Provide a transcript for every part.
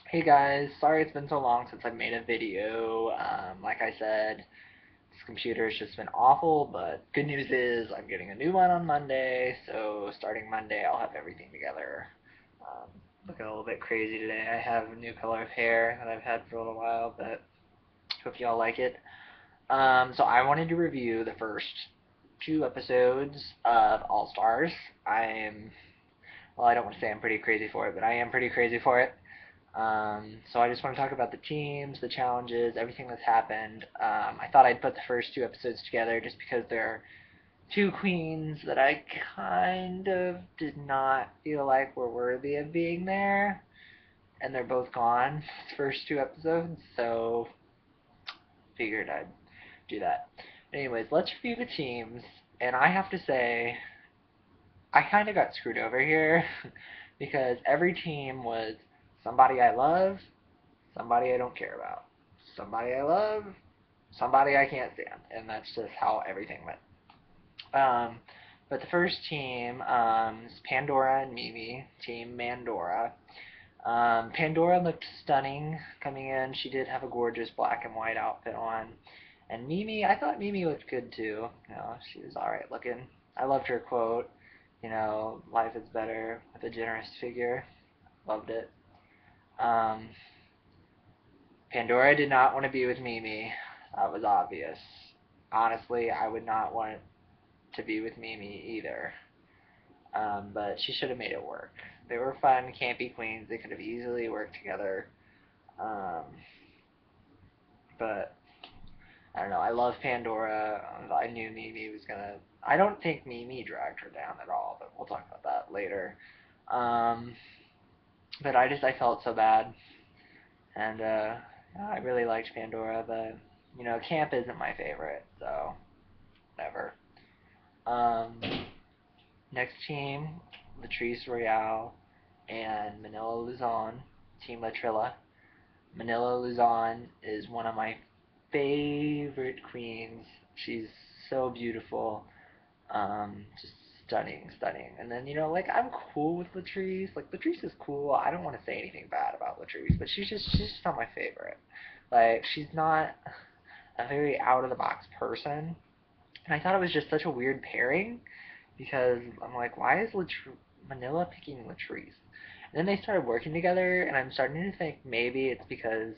Hey guys, sorry it's been so long since I've made a video. Like I said, this computer's just been awful, but good news is I'm getting a new one on Monday, so starting Monday I'll have everything together. Um, Looking a little bit crazy today. I have a new color of hair that I've had for a little while, but hope y'all like it. So I wanted to review the first two episodes of All Stars. I don't want to say I'm pretty crazy for it, but I am pretty crazy for it. So I just want to talk about the teams, the challenges, everything that's happened. I thought I'd put the first two episodes together just because they're two queens that I kind of did not feel like were worthy of being there, and they're both gone. The first two episodes, so figured I'd do that. Anyways, let's review the teams, and I have to say I kind of got screwed over here because every team was somebody I love, somebody I don't care about, somebody I love, somebody I can't stand, and that's just how everything went. Um, but the first team is Pandora and Mimi, Team Mandora. Pandora looked stunning coming in. She did have a gorgeous black and white outfit on. And Mimi, I thought Mimi looked good too. She was alright looking. I loved her quote, life is better with a generous figure. Loved it. Um, Pandora did not want to be with Mimi. That was obvious. Honestly, I would not want to be with Mimi either. But she should have made it work. They were fun, campy queens. They could have easily worked together. Um, but I don't know. I love Pandora. I knew Mimi was gonna. I don't think Mimi dragged her down at all, but we'll talk about that later. Um, but I felt so bad, and I really liked Pandora, but camp isn't my favorite, so whatever. Um, Next team, Latrice Royale and Manila Luzon, Team Latrilla. Manila Luzon is one of my favorite queens. She's so beautiful, just stunning, stunning. And then like I'm cool with Latrice. Like Latrice is cool. I don't want to say anything bad about Latrice, but she's just not my favorite. Like she's not a very out of the box person, and I thought it was just such a weird pairing because I'm like, why is Manila picking Latrice? And then they started working together, and I'm starting to think maybe it's because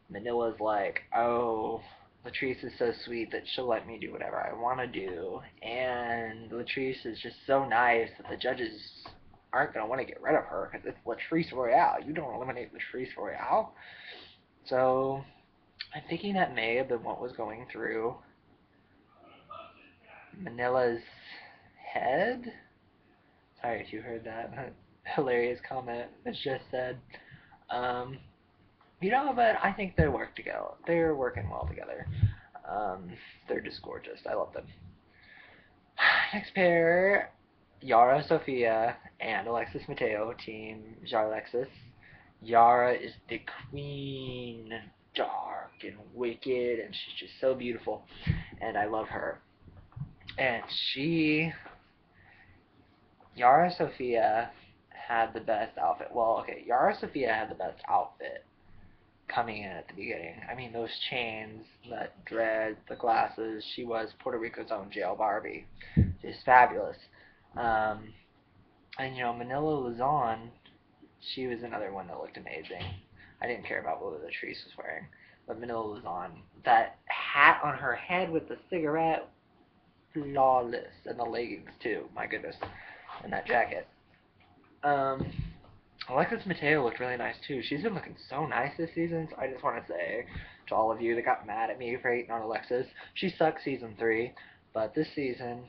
Manila's like, oh, Latrice is so sweet that she'll let me do whatever I want to do, and Latrice is just so nice that the judges aren't going to want to get rid of her because it's Latrice Royale. You don't eliminate Latrice Royale. So I'm thinking that may have been what was going through Manila's head. Sorry if you heard that hilarious comment that's just said. Um, but I think they work together. They're working well together. Um, they're just gorgeous. I love them. Next pair, Yara Sofia and Alexis Mateo, team Jarlexis. Yara is the queen, dark and wicked, and she's just so beautiful, and I love her. And Yara Sofia had the best outfit. Well, okay, Yara Sofia had the best outfit coming in at the beginning. I mean, those chains, that dread, the glasses. She was Puerto Rico's own jail Barbie. She's fabulous. Um, and Manila Luzon, she was another one that looked amazing. I didn't care about what Latrice was wearing, but Manila Luzon, that hat on her head with the cigarette, flawless, and the leggings too. My goodness, and that jacket. Um, Alexis Mateo looked really nice too. She's been looking so nice this season. So I just want to say to all of you that got mad at me for hating on Alexis, she sucked season 3, but this season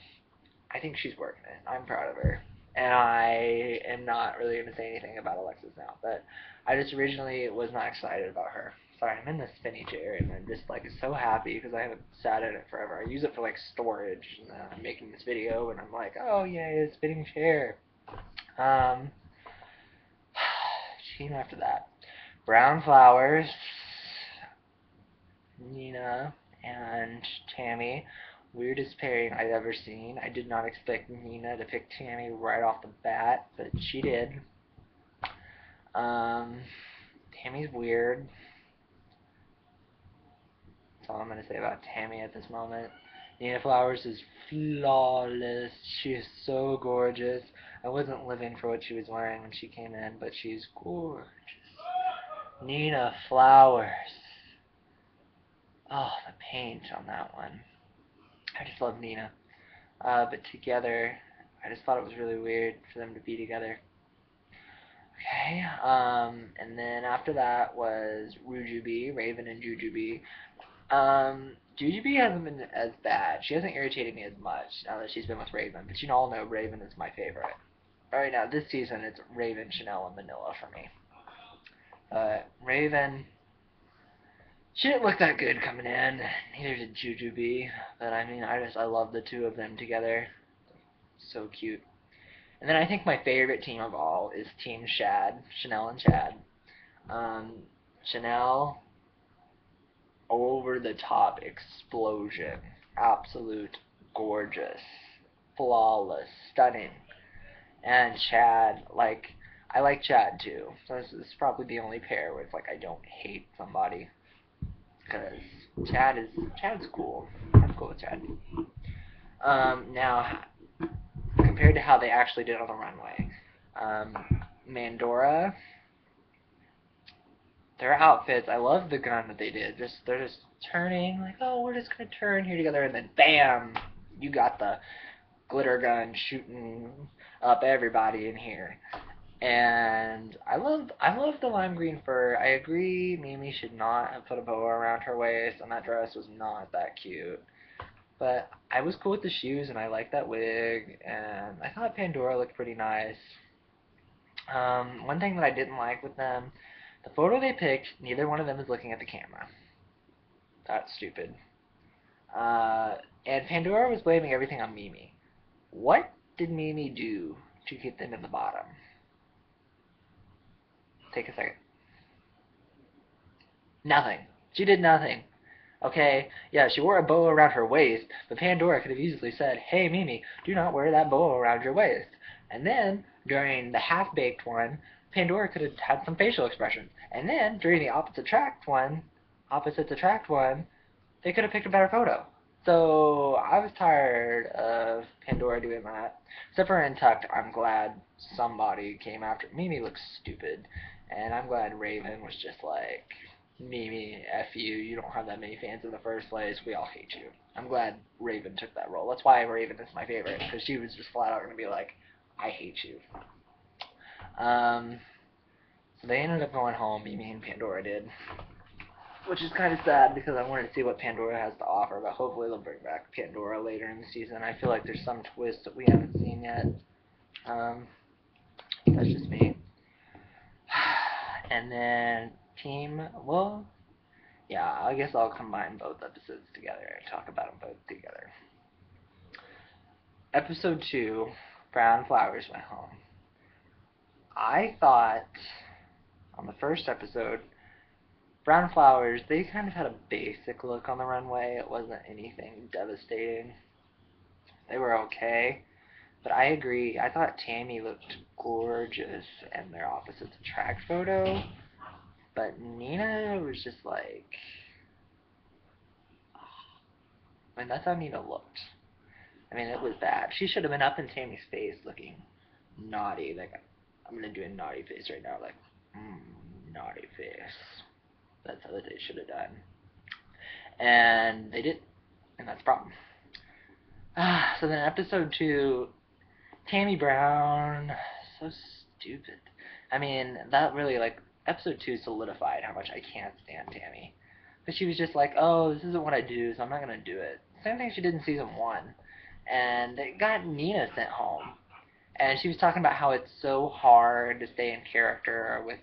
I think she's working it. I'm proud of her. And I am not really going to say anything about Alexis now, but I just originally was not excited about her. Sorry, I'm in the spinny chair and I'm just like so happy because I haven't sat in it forever. I use it for like storage and I'm making this video and I'm like, oh yay, a spinning chair. Um, Team after that. Brown Flowers, Nina, and Tammy. Weirdest pairing I've ever seen. I did not expect Nina to pick Tammy right off the bat, but she did. Um, Tammy's weird. That's all I'm going to say about Tammy at this moment. Nina Flowers is flawless. She is so gorgeous. I wasn't living for what she was wearing when she came in, but she's gorgeous. Nina Flowers. Oh, the paint on that one. I just love Nina. But together, I just thought it was really weird for them to be together. Okay, and then after that was Rujubee, Raven and Jujubee. Jujubee hasn't been as bad. She hasn't irritated me as much now that she's been with Raven, but you all know Raven is my favorite. Right now, this season, it's Raven, Chanel, and Manila for me. Raven, she didn't look that good coming in. Neither did Jujubee, but I mean, I love the two of them together. So cute. And then I think my favorite team of all is Team Shad, Chanel and Chad. Chanel, over the top explosion, absolute gorgeous, flawless, stunning. And Chad, like, I like Chad too. So this is probably the only pair where it's like I don't hate somebody, because Chad's cool. I'm cool with Chad. Now, compared to how they actually did on the runway, Mandora, their outfits, I love the gun that they did. They're just turning, like, oh, we're just gonna turn here together, and then bam, you got the glitter gun shooting up everybody in here. And I love the lime green fur. I agree, Mimi should not have put a boa around her waist, and that dress was not that cute. But I was cool with the shoes, and I liked that wig, and I thought Pandora looked pretty nice. One thing that I didn't like with them, the photo they picked, neither one of them is looking at the camera. That's stupid. And Pandora was blaming everything on Mimi. What did Mimi do to get them in the bottom? Take a second. Nothing. She did nothing. Okay, yeah, she wore a bow around her waist, but Pandora could have easily said, hey, Mimi, do not wear that bow around your waist. And then, during the half-baked one, Pandora could have had some facial expressions. And then, during the opposites attract one, they could have picked a better photo. So, I was tired of Pandora doing that. Except for Untucked, I'm glad somebody came after. Mimi looks stupid, and I'm glad Raven was just like, Mimi, F you, you don't have that many fans in the first place, we all hate you. I'm glad Raven took that role. That's why Raven is my favorite, because she was just flat out going to be like, I hate you. So they ended up going home, Mimi and Pandora did. Which is kind of sad, because I wanted to see what Pandora has to offer, but hopefully they'll bring back Pandora later in the season. I feel like there's some twist that we haven't seen yet. That's just me. And then well, yeah, I guess I'll combine both episodes together and talk about them both together. Episode 2, Brown Flowers went home. I thought, on the first episode, Brown Flowers, they kind of had a basic look on the runway. It wasn't anything devastating. They were okay. But I agree, I thought Tammy looked gorgeous in their opposites attract photo. But Nina was just like, I mean, that's how Nina looked. I mean, it was bad. She should have been up in Tammy's face looking naughty. Like, I'm going to do a naughty face right now. Like, naughty face. That's how they should have done. And they did. And that's the problem. So then episode 2, Tammy Brown. So stupid. I mean, that really, like, episode 2 solidified how much I can't stand Tammy. But she was just like, oh, this isn't what I do, so I'm not going to do it. Same thing she did in season 1. And it got Nina sent home. And she was talking about how it's so hard to stay in character with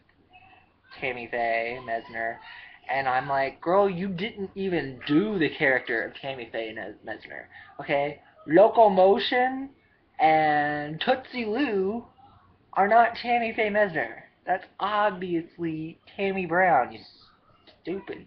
Tammy Faye Mesner. And I'm like, girl, you didn't even do the character of Tammy Faye Mesner. Okay? Locomotion and Tootsie Lou are not Tammy Faye Mesner. That's obviously Tammy Brown, you stupid.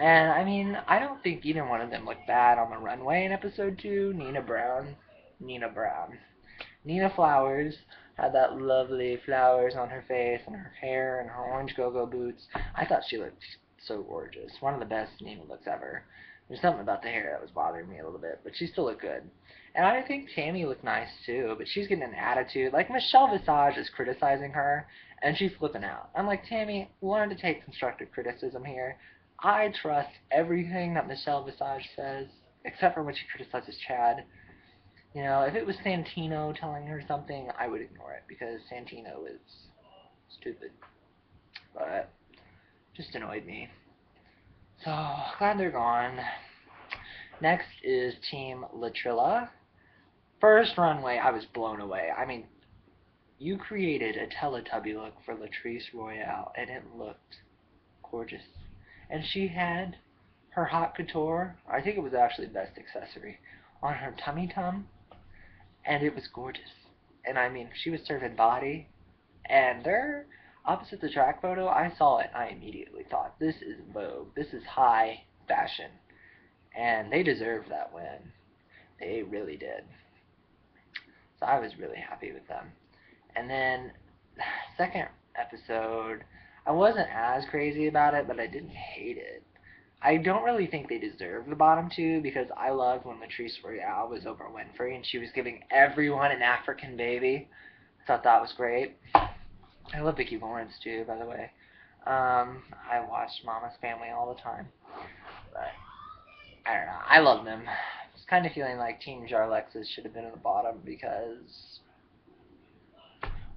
And, I mean, I don't think either one of them looked bad on the runway in episode 2. Nina Brown. Nina Flowers. Had that lovely flowers on her face and her hair and her orange go-go boots. I thought she looked so gorgeous. One of the best Nina looks ever. There's something about the hair that was bothering me a little bit, but she still looked good. And I think Tammy looked nice too, but she's getting an attitude. Like Michelle Visage is criticizing her, and she's flipping out. I'm like, Tammy, learn to take constructive criticism here. I trust everything that Michelle Visage says, except for when she criticizes Chad. You know, if it was Santino telling her something, I would ignore it because Santino is stupid. But just annoyed me. So glad they're gone. Next is Team Latrilla. First runway, I was blown away. I mean, you created a Teletubby look for Latrice Royale, and it looked gorgeous. And she had her hot couture, I think it was actually the best accessory, on her tummy tum, and it was gorgeous. And I mean, she was serving body, and they're opposite the track photo. I saw it, and I immediately thought, this is Vogue. This is high fashion, and they deserved that win. They really did. So I was really happy with them. And then second episode, I wasn't as crazy about it, but I didn't hate it. I don't really think they deserve the bottom two because I loved when Latrice Royale was over Winfrey and she was giving everyone an African baby. I thought that was great. I love Vicki Lawrence too, by the way. I watched Mama's Family all the time. But I don't know. I love them. I was kind of feeling like Team Jarlexis should have been at the bottom because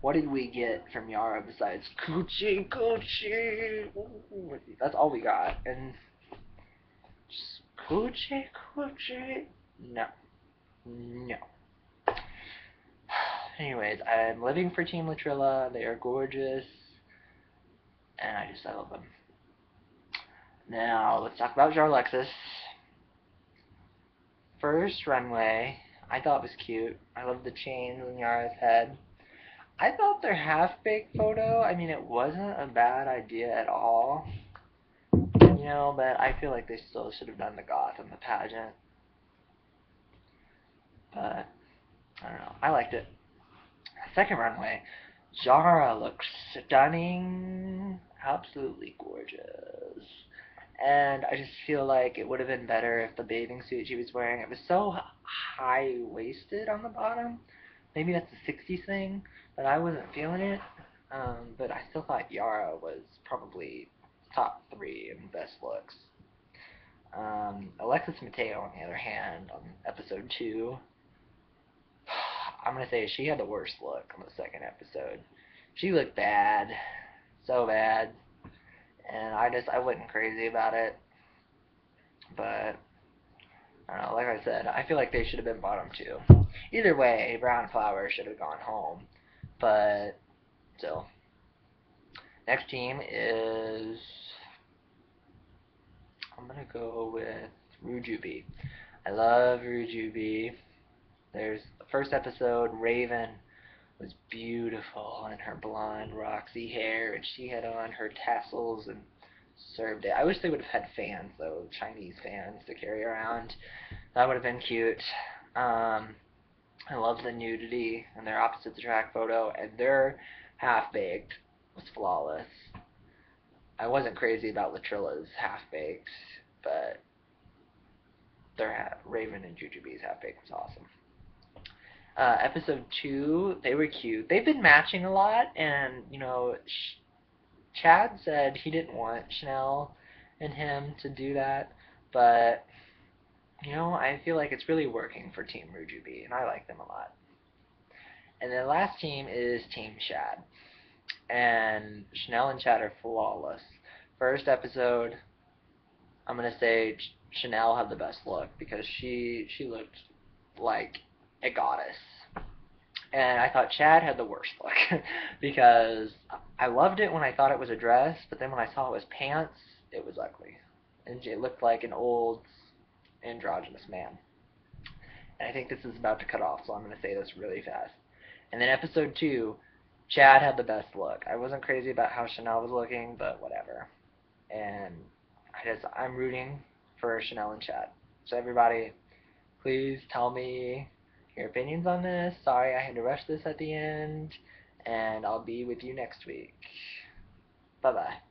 what did we get from Yara besides Coochie Coochie? That's all we got. And just Coochie Coochie? No. No. Anyways, I'm living for Team Latrilla. They are gorgeous. And I love them. Now, let's talk about Jarlexis. First runway, I thought was cute. I love the chains on Yara's head. I thought their half-baked photo, I mean, it wasn't a bad idea at all. You know, but I feel like they still should have done the goth in the pageant. But, I don't know. I liked it. Second runway, Jara looks stunning. Absolutely gorgeous. And I just feel like it would have been better if the bathing suit she was wearing, it was so high-waisted on the bottom. Maybe that's a 60s thing, but I wasn't feeling it. But I still thought Yara was probably top 3 in best looks. Alexis Mateo, on the other hand, on episode 2, I'm going to say she had the worst look on the second episode. She looked bad. So bad. And I wasn't crazy about it. But, I don't know, like I said, I feel like they should have been bottom 2. Either way, Brown Flower should have gone home. But, still. Next team is, I'm going to go with Rujubi. I love Rujubi. There's the first episode, Raven was beautiful in her blonde Roxy hair, and she had on her tassels and served it. I wish they would have had fans, though, Chinese fans to carry around. That would have been cute. I love the nudity, and their opposite the track photo, and their half-baked was flawless. I wasn't crazy about Latrilla's half-baked, but their Raven and Jujubee's half-baked was awesome. Episode 2, they were cute. They've been matching a lot, and, you know, Chad said he didn't want Chanel and him to do that, but, you know, I feel like it's really working for Team Rujubee, and I like them a lot. And the last team is Team Chad, and Chanel and Chad are flawless. First episode, I'm going to say Chanel had the best look, because she looked like a goddess. And I thought Chad had the worst look because I loved it when I thought it was a dress, but then when I saw it was pants, it was ugly. And it looked like an old androgynous man. And I think this is about to cut off, so I'm going to say this really fast. And then episode 2, Chad had the best look. I wasn't crazy about how Chanel was looking, but whatever. And I'm rooting for Chanel and Chad. So everybody, please tell me your opinions on this. Sorry I had to rush this at the end, and I'll be with you next week. Bye bye.